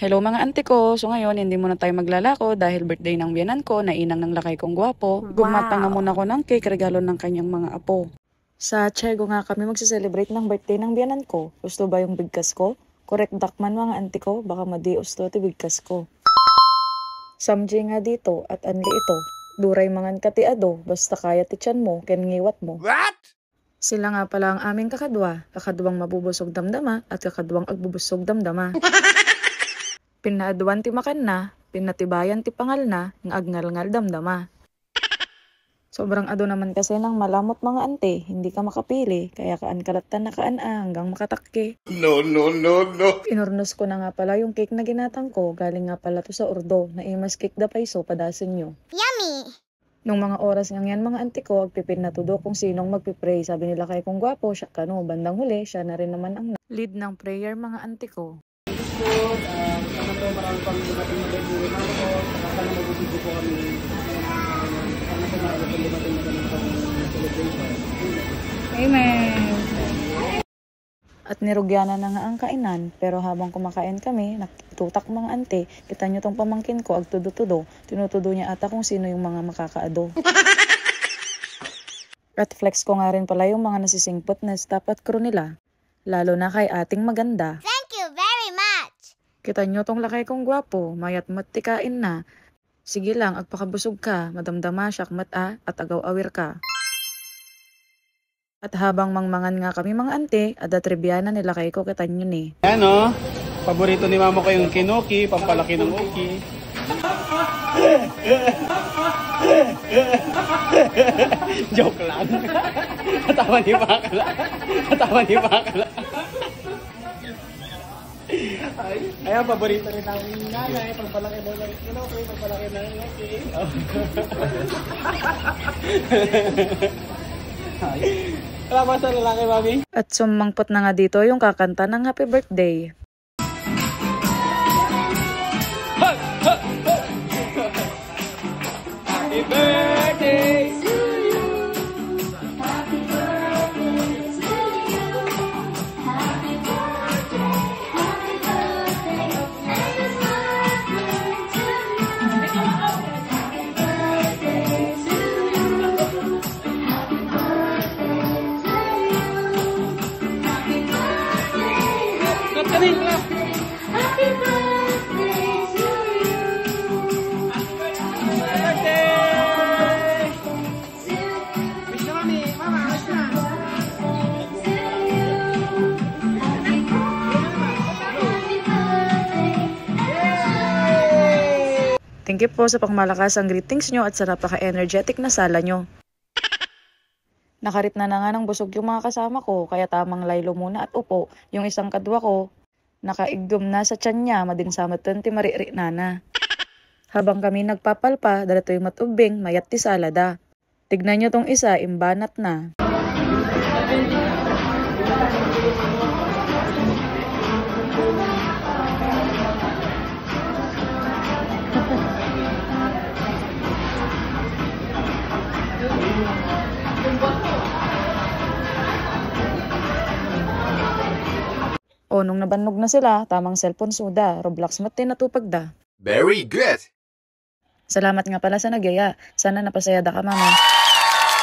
Hello mga ante ko, so ngayon hindi muna tayo maglalako dahil birthday ng biyanan ko na inang ng lakay kong gwapo. Gumata nga muna ko ng cake regalo ng kanyang mga apo. Sa Tiago nga kami magse-celebrate ng birthday ng biyanan ko. Gusto ba yung bigkas ko? Correct dakman mga ante ko, baka madios to ti bigkas ko. Samjay nga dito at anli ito. Duray mangan katiado, basta kaya ti tiyan mo, ken ngiwat mo. What? Sila nga pala ang aming kakadwang mabubusog damdama at kakadwang agbubusog damdama. Pinaadwan ti makan na, pinatibayan ti pangal na, ng agngal-ngal damdama. Sobrang ado naman kasi ng malamot mga ante, hindi ka makapili, kaya kaan kalatan na kaan hanggang makatakki. No. Inurnos ko na nga pala yung cake na ginatang ko, galing nga pala to sa Urdo, na imas cake da paiso, padasin nyo. Yummy! Nung mga oras nga yan mga ante ko, agpipin na tudo kung sinong magpipray. Sabi nila kay kong gwapo, siya kano, bandang huli, siya na rin naman ang lead ng prayer mga ante ko. Sana po marami pang dumating na rin yung mga ko. Sana magbibigyo po kami. Sana po marami pang dumating na rin pang celebration. Amen! At nirugyanan na nga ang kainan, pero habang kumakain kami, nakitutak mga ante, kita nyo tong pamangkin ko, agtudo-tudo, tinutudo niya ata kung sino yung mga makakaado. At flex ko nga rin pala yung mga nasisingpot na staff at crew nila, lalo na kay ating maganda. Thank you very much! Kita nyo tong lakay kong gwapo, mayat matikain na. Sige lang, agpakabusog ka, madamdama siyak mata at agaw-awir ka. At habang mangmangan nga kami mga ante, ada tribyana nila kay ko kita nyo ni. Yan o, paborito ni mama ko yung kinoki, pampalaki ng oki. Joke lang. Katawa ni Bakala. Ayan, paborito rin namin yung nanay, pampalaki ng kinoki, pampalaki ng oki. Wala ba sa lalaki, mami? At sumangpot na nga dito yung kakanta ng happy birthday. Happy birthday to you. Happy birthday to you. Happy birthday, happy birthday, happy birthday to you. Happy birthday to you. Happy birthday to you. Happy birthday, Cut kami, clap. happy birthday to you. Birthday! Wish na, mami. Mama, wish na. Thank you po sa pangmalakas ang greetings nyo at sa napaka-energetic na sala nyo. Nakarit na nga ng busog yung mga kasama ko, kaya tamang laylo muna at upo. Yung isang kadwa ko, nakaigdom na sa tiyan niya, madinsamatan ti mariri nana. Habang kami nagpapalpa, dala yung matubing, mayat ti salada. Tignan nyo tong isa, imbanat na. O nung nabannog na sila, tamang cellphone suda, Roblox mat natupag da. Very good. Salamat nga pala sa nagyaya. Sana napasayada ka mama.